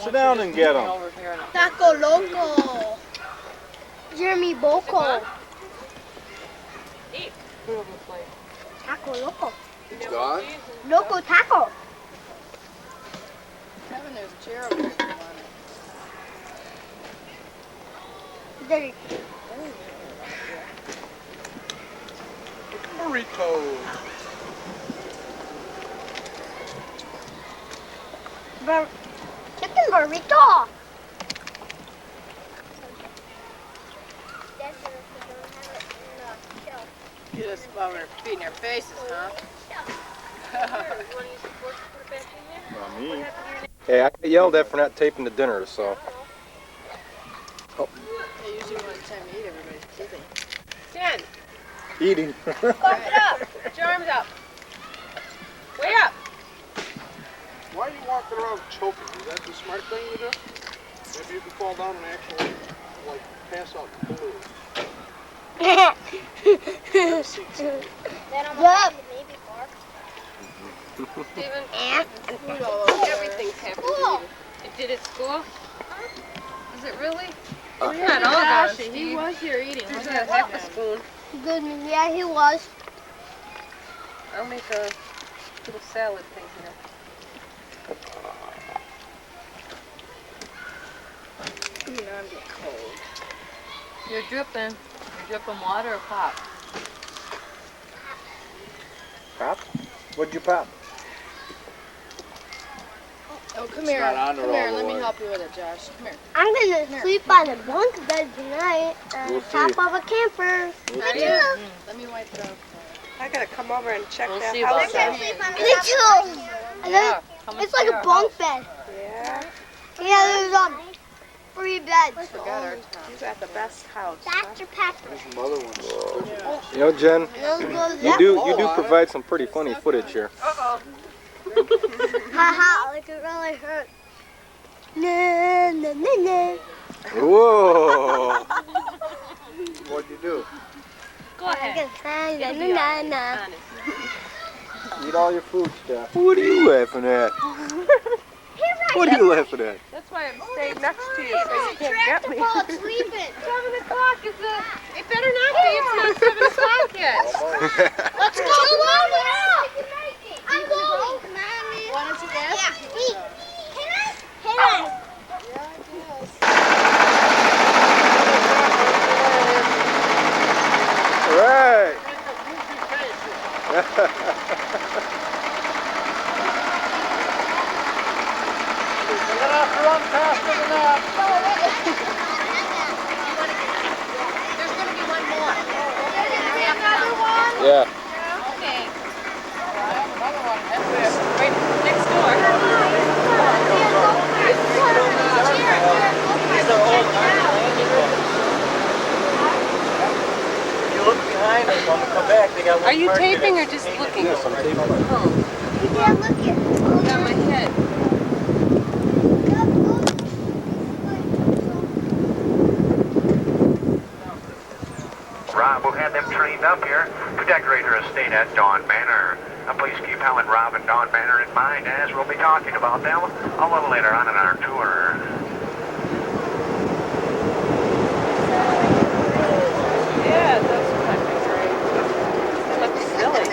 Sit down and get them. Taco Loco. Jeremy Boko. Eat. Taco Loco. It's gone? Loco Taco. Kevin, there's a chair over there if you want it. There. Burritos. Chicken burrito. Get us while we're feeding our faces, huh? Not me. Hey, I got yelled at for not taping the dinner, so. Yeah, usually when it's time to eat, everybody's eating. Stand. Eating. Put up. Put your arms up. Way up. Why are you walking around choking? Is that the smart thing to do? Maybe you can fall down and actually, like, pass out the balloon. Yep. Steven, Food all over. everything's happening. It did at school? Is it really? It's not all gone, Gosh, he Steve. was here eating. There's wasn't a he? half a spoon. Good. Yeah, he was. I'll make a little salad thing here. You know, I'm getting cold. You're dripping. You're dripping water or pop? Pop? What'd you pop? Oh, come It's here. not on Come there here. all Let the me way. help you with it, Josh. Come here. I'm gonna sleep on a bunk bed tonight on We'll top see. of a camper. We'll Are see. you? Let me wipe it off. I gotta come over and check We'll that see house about out. that. Me too. And then Come it's and like see a our bunk house. bed. Yeah, Yeah, there's 3 beds. Forgot our time. you got the best house. Dr. Pepper. There's some other ones. You know, Jen, Those goes you up. do provide some pretty funny footage here. Haha, like it really hurt. Na na na na. Whoa! What'd you do? Go ahead. Na na na na. Eat all your food, Steph. What are you laughing at? What are you laughing at? That's why I'm Stay next to you so you can't get me. Sleeping. 7 o'clock is the... It better not be. It's not 7 o'clock yet. Let's go. I'm going. Why don't you ask? Yeah. Can I? Right. Get off the run faster than that. There's going to be one more. Yeah. Okay. Right next door. If you look behind us when we come back, they got one Are you parked in taping it. or just looking? Yes, I'm taping. Oh, You can't look at. got my head. Rob will have them trained up here to decorate her estate at Dawn Manor. Please keep Helen, Rob, and Dawn Manor in mind as we'll be talking about them a little later on in our tour. Yeah, those would be great. They look silly.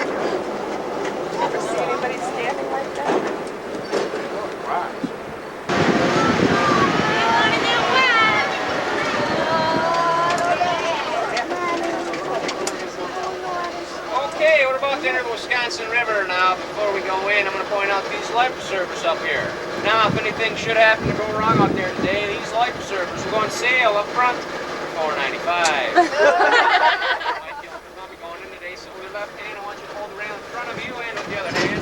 Ever see anybody standing like that? Okay, what about the Inter-Wisconsin River now? Before we go in, I'm going to point out these life preservers up here. Now, if anything should happen to go wrong out there today, these life preservers will go on sale up front for $4.95. I'll be going in today, so with the left hand, I want you to hold around in front of you and with the other hand.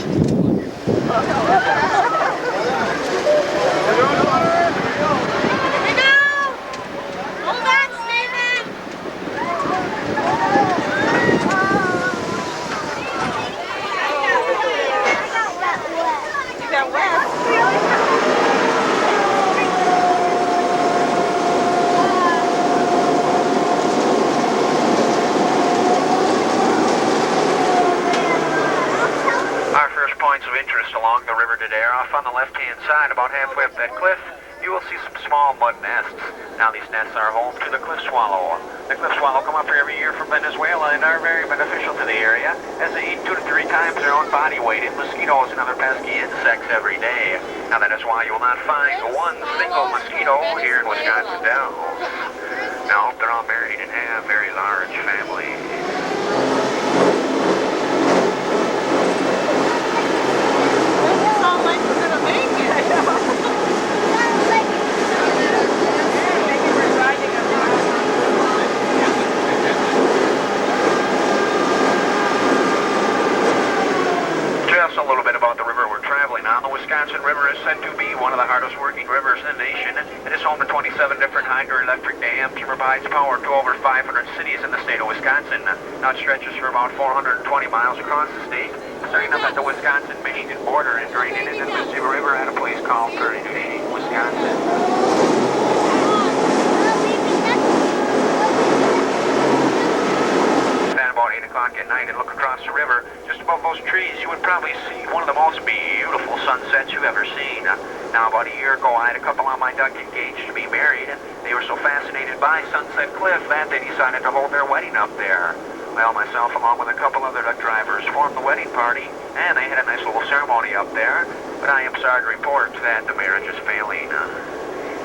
Hold on, Stephen. You got wet. Our first points of interest along the river today are off on the left-hand side, about halfway up that cliff. You you will see some small mud nests. Now these nests are home to the cliff swallow. The cliff swallow come up here every year from Venezuela and are very beneficial to the area, as they eat 2 to 3 times their own body weight in mosquitoes and other pesky insects every day. Now that is why you will not find one single mosquito here in Wisconsin Dells. Now I hope they're all married and have very large families. Sound like we're gonna make it. Maybe we're riding a Just a little bit about the river we're traveling on. The Wisconsin River is said to be one of the hardest working rivers in the nation. It is home to 27 different hydroelectric dams and provides power to over 500 cities in the state of Wisconsin. Now it stretches for about 420 miles across the state, starting up at the Wisconsin-Michigan border and draining into the Mississippi River at a place called Prairie du Chien, Wisconsin. About 8 o'clock at night and look across the river, just above those trees, you would probably see one of the most beautiful sunsets you've ever seen. Now, about a year ago, I had a couple on my duck engaged to be married. They were so fascinated by Sunset Cliff that they decided to hold their wedding up there. Well, myself, along with a couple other duck drivers, formed the wedding party, and they had a nice little ceremony up there. But I am sorry to report that the marriage is failing.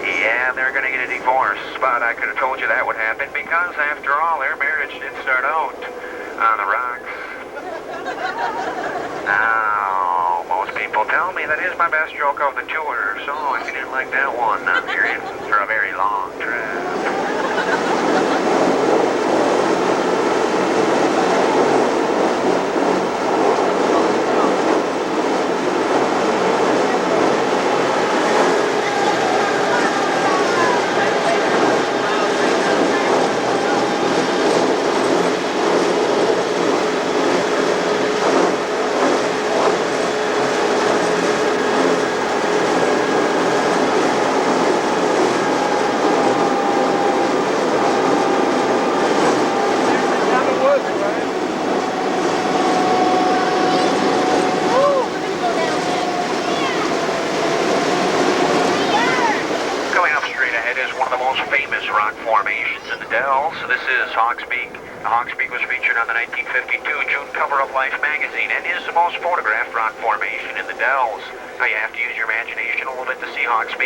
Yeah, they're going to get a divorce, but I could have told you that would happen because, after all, their marriage did start out on the rocks. Now, most people tell me that is my best joke of the tour, so if you didn't like that one, you're in for a very long trip.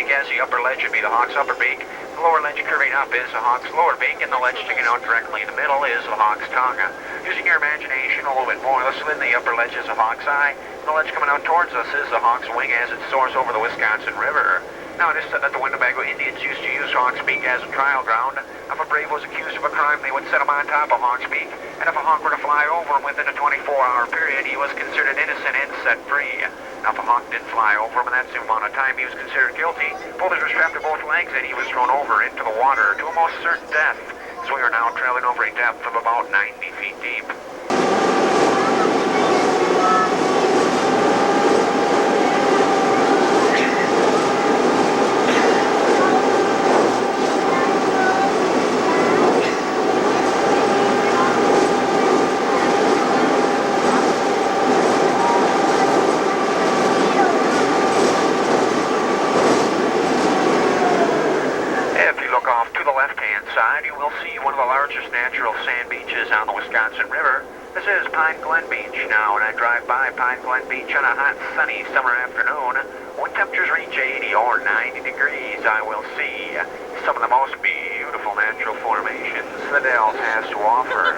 As the upper ledge would be the Hawk's upper beak, the lower ledge curving up is the Hawk's lower beak, and the ledge sticking out directly in the middle is the Hawk's tongue. Using your imagination a little bit more, let's spin the upper ledge is the Hawk's eye, and the ledge coming out towards us is the Hawk's wing as it soars over the Wisconsin River. Now, it is said that the Winnebago Indians used to use Hawk's Peak as a trial ground. If a brave was accused of a crime, they would set him on top of Hawk's Peak, and if a hawk were to fly over him within a 24-hour period, he was considered innocent and set free. Now, if a hawk didn't fly over him in that same amount of time, he was considered guilty. Boulders were strapped to both legs, and he was thrown over into the water to a most certain death. So we are now traveling over a depth of about 90 feet deep. Natural sand beaches on the Wisconsin River. This is Pine Glen Beach now, and I drive by Pine Glen Beach on a hot, sunny summer afternoon. When temperatures reach 80 or 90 degrees, I will see some of the most beautiful natural formations the Dells has to offer.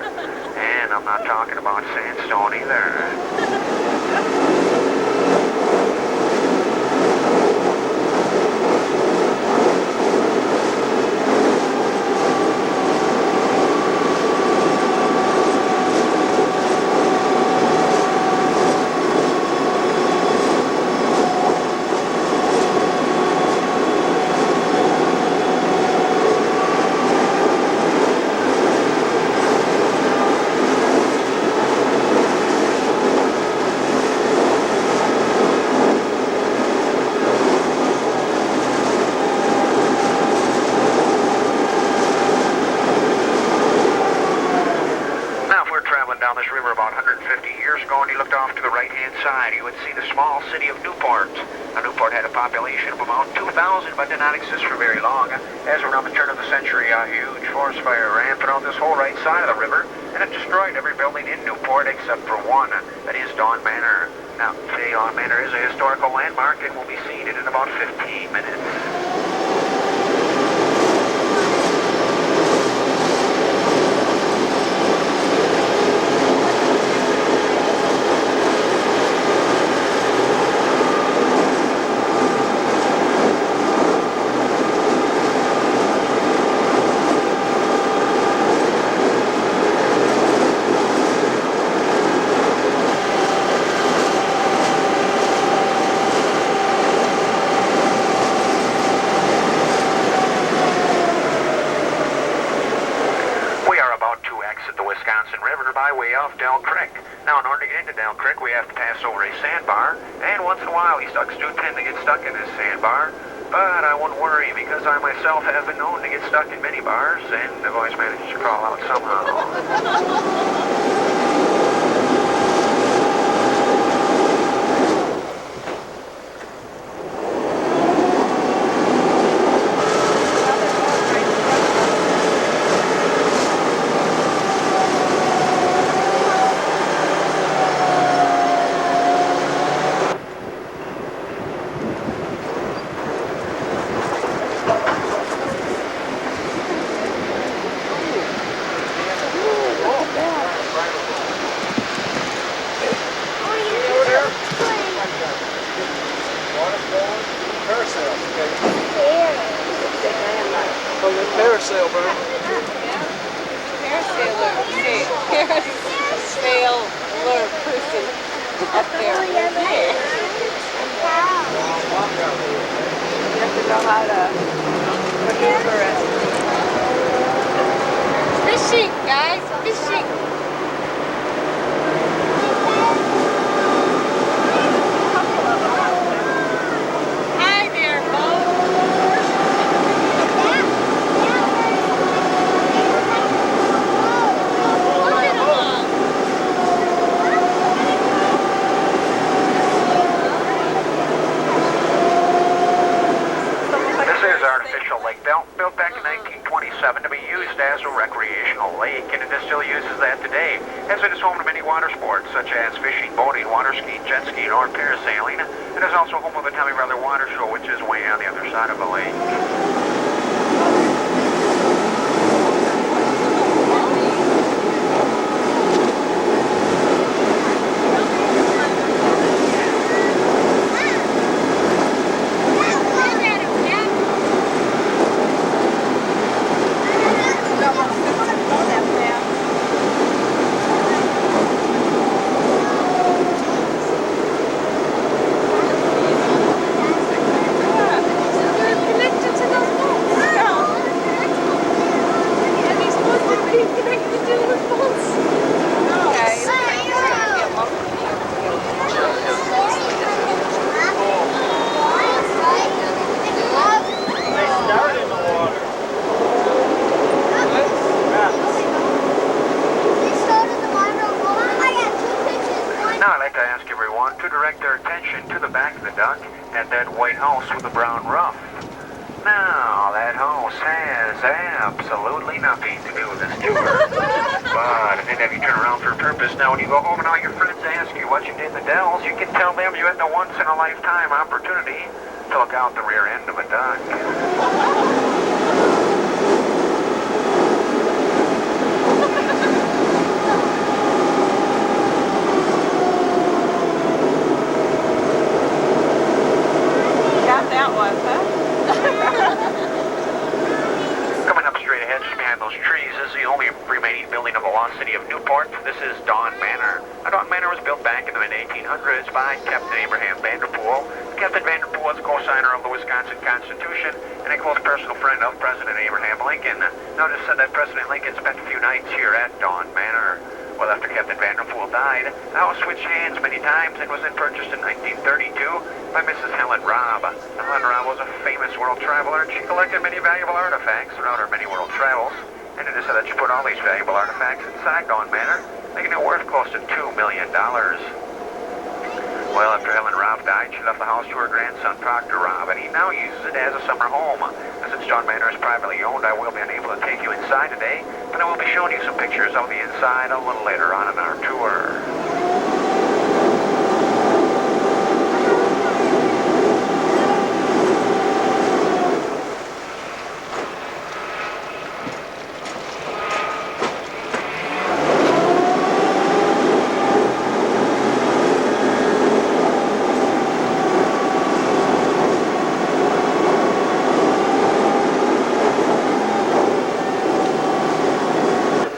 And I'm not talking about sandstone either. Side, you would see the small city of Newport. Now, Newport had a population of about 2,000, but did not exist for very long, as around the turn of the century, a huge forest fire ran throughout this whole right side of the river, and it destroyed every building in Newport except for one, that is Dawn Manor. Now, today Dawn Manor is a historical landmark and will be seen in about 15 minutes. Off Dell Creek. Now, in order to get into Dell Creek, we have to pass over a sandbar, and once in a while, these ducks do tend to get stuck in this sandbar, but I wouldn't worry because I myself have been known to get stuck in many bars, and I've always managed to crawl out somehow. Parasail, bro. Parasailer person up there. Oh, yeah, right. You have to know how to maneuver it. Fishing, guys, fishing. Hi there, Bo. Built back in 1927 to be used as a recreational lake, and it still uses that today, as it is home to many water sports such as fishing, boating, water skiing, jet skiing, or parasailing. It is also home of the Tommy Brother Water Show, which is way on the other side of the lake. At that white house with the brown roof. Now, that house has absolutely nothing to do with this tour. But I did have you turn around for a purpose. Now, when you go home and all your friends ask you what you did in the Dells, you can tell them you had the once-in-a-lifetime opportunity to look out the rear end of a duck. That one, huh? Coming up straight ahead, just behind those trees, is the only remaining building of the lost city of Newport. This is Dawn Manor. Now, Dawn Manor was built back in the mid-1800s by Captain Abraham Vanderpool. Captain Vanderpool was a co-signer of the Wisconsin Constitution and a close personal friend of President Abraham Lincoln. Now, just said that President Lincoln spent a few nights here at Dawn Manor. Well, after Captain Vanderpool died, the house switched hands many times and was then purchased in 1932 by Mrs. Helen Robb. Now, Helen Robb was a famous world traveler, and she collected many valuable artifacts throughout her many world travels. And it is said that she put all these valuable artifacts inside Dawn Manor, making it worth close to $2 million. Well, after Helen Robb died, she left the house to her grandson, Proctor Robb, and he now uses it as a summer home. And since John Manor is privately owned, I will be unable to take you inside today, but I will be showing you some pictures of the inside a little later on in our tour.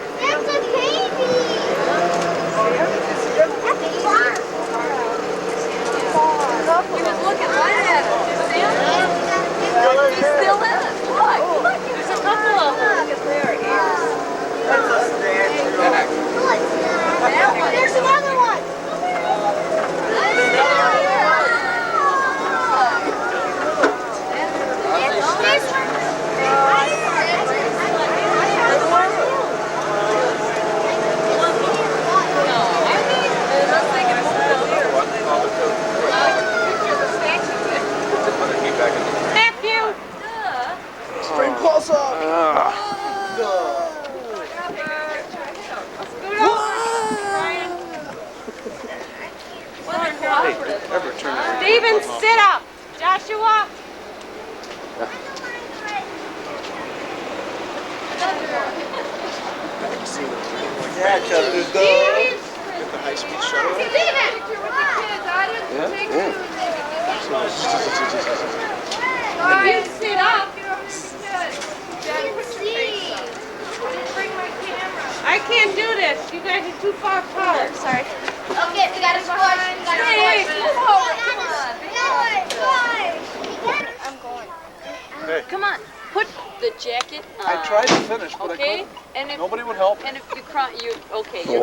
That's a baby. That's a barn. He was looking right at it. He's still in it. Look, there's a couple of them. That's a statue. There's another one. Matthew! Stream close up. Steven, sit up! Joshua! Yeah, Chester's dog. Get the high-speed shuttle. You sit up! I can't do this. You guys are too far apart. Sorry. Okay, we gotta squash. We gotta Hey, squash. I'm going. come on. Put the jacket on. I tried to finish, but I Okay? couldn't. And if Nobody would help. and if you cry, you're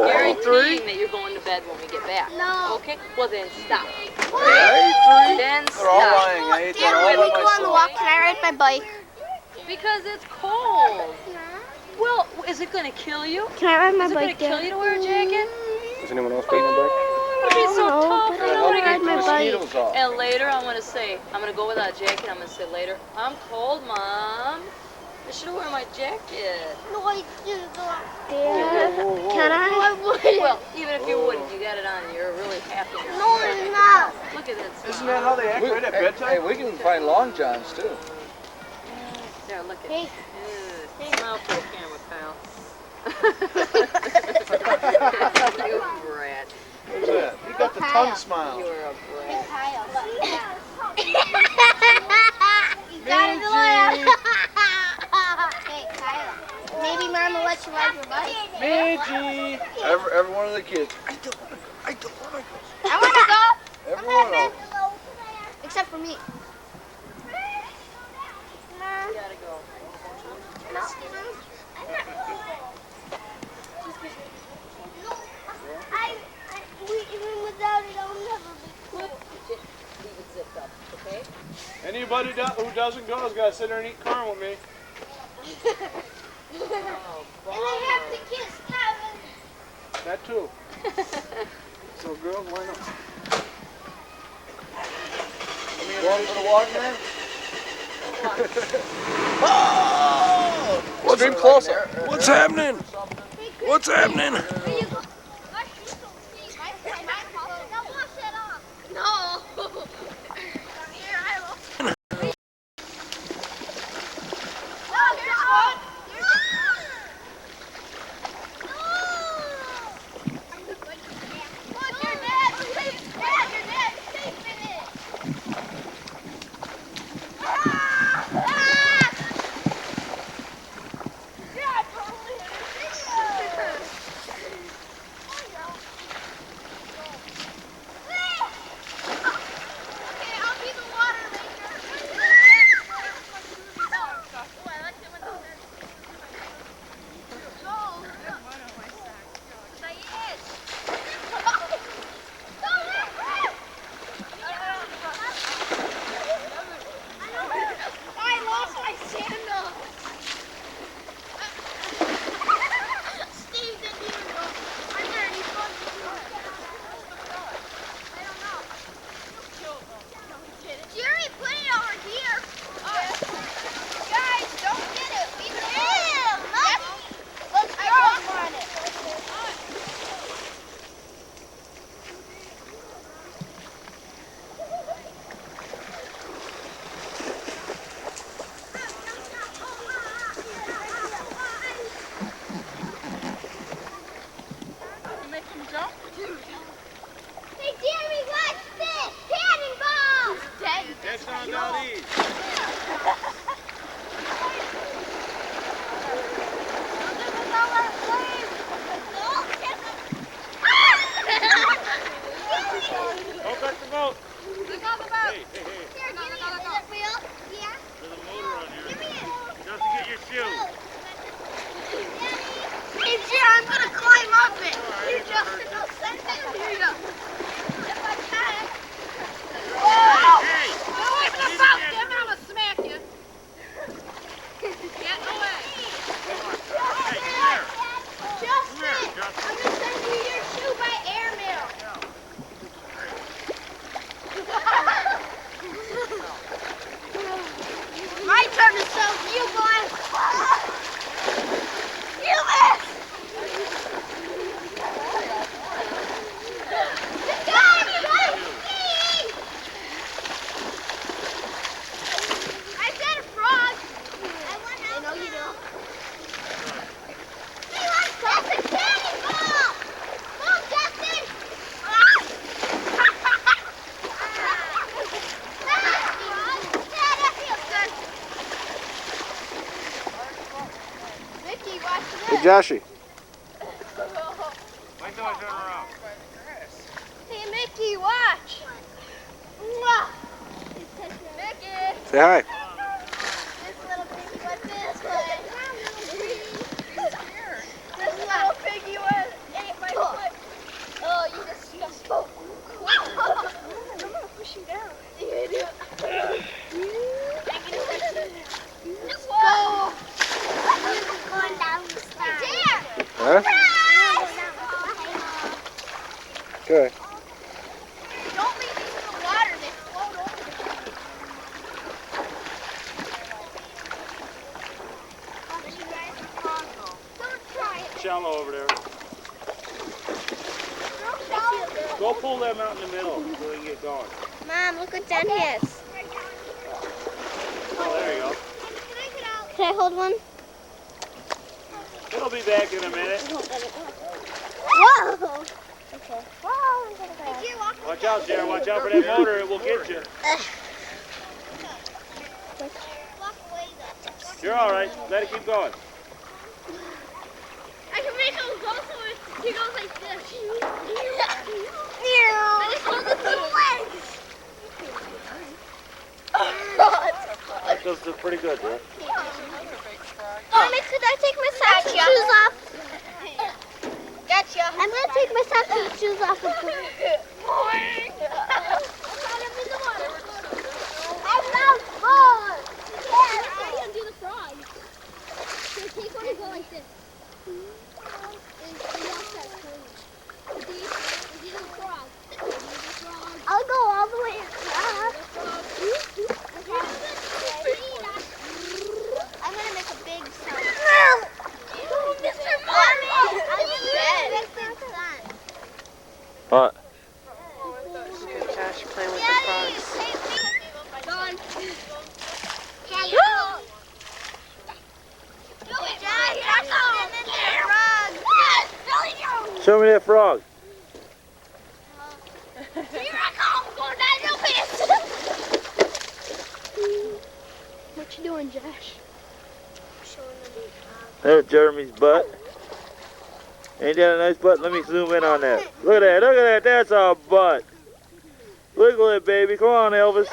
guaranteeing that you're going to bed when we get back. No. Okay? Well then stop. Hey, Then they're all stop. lying. I ate Dad, that all when by we go on the myself. walk, can I ride my bike? Because it's cold. Well, is it going to kill you? Can I ride my Is it going bike, to kill you to wear a jacket? Is anyone else riding a bike? Would be so No, tough. but I I'm wanna gonna ride get my bike. Mosquitoes off. And later I'm gonna say, I'm gonna go without a jacket. I'm gonna say later, I'm cold, Mom. I should wear my jacket. No, I didn't. Dad, can I? No, I wouldn't. Well, even if you wouldn't, you got it on. You're really happy. No, it's not. Look at this. Isn't that how they act right at bedtime? Hey, we can find long johns too. There, look at Hey. it. Smile for the camera, Kyle. You brat. What's that? You got the tongue smile. You're a brat. Kyle. You got it, Deloya. Hey, Kyle. Maybe Mom will let you ride your bike. Midgie. Every one of the kids. I don't want to go. I want to go. Every one of them. Except for me. You gotta go. Even without it, I'll never be cool. Leave it zipped up, okay? Anybody who doesn't go has got to sit there and eat corn with me. Oh, And I have to kiss Kevin. That too. So girls, why not? Going for the walk, man? Oh! Stream closer. What's happening? What's happening? There you go. My shoes don't see. My color. Now wash it off. No. Here, I will. No, here's one. Here's one. No. Look, your dad. Dad, your dad's safe in it. Ah! Ah! Yeah, I totally hit it. Okay, I'll be the water ranger. Oh, I like it when the No. Sayed. I lost my sandal. Steve didn't even know. I don't know. You guys. You missed. I said a frog. I know you do. Hey, let's get the cannonball. Move, Justin. Mickey, watch this. Hey, Joshy. My door's turn around. Hey, Mickey, watch. Mwah. Mickey. Say hi. This little piggy went this way. This little piggy went ate my foot. Oh, you disgusting. I'm gonna push you down. Yeah, do it. Let's go. Going down the stairs. There. Huh? Okay. Don't leave these in the water. They float over. Don't try it. Shallow over there. Don't Go pull them out in the middle so we can get going. Mom, look what Jen has. Oh, there you go. Can I hold one? It'll be back in a minute. Whoa! Okay. Whoa! Watch out, Jared. Watch out for that motor. It will get you. You're all right. Let it keep going. I can make him go so he goes like this. I just hold the two legs. That goes pretty good, Jared. Mommy, could I take my socks and shoes off? Gotcha. I'm going to take my socks and shoes off. I love fun. Yeah, that's how you do the frog. So take one and go like this. I'll go all the way across. I'm gonna make a big sound. Oh, Mr. Mommy! I'm in bed. What? Josh playing with the frogs. Gone. Show me that frog. What you doing, Josh? There's Jeremy's butt. Ain't that a nice butt? Let me zoom in on that. Look at that. Look at that. That's a butt. Wiggle it, baby. Come on, Elvis.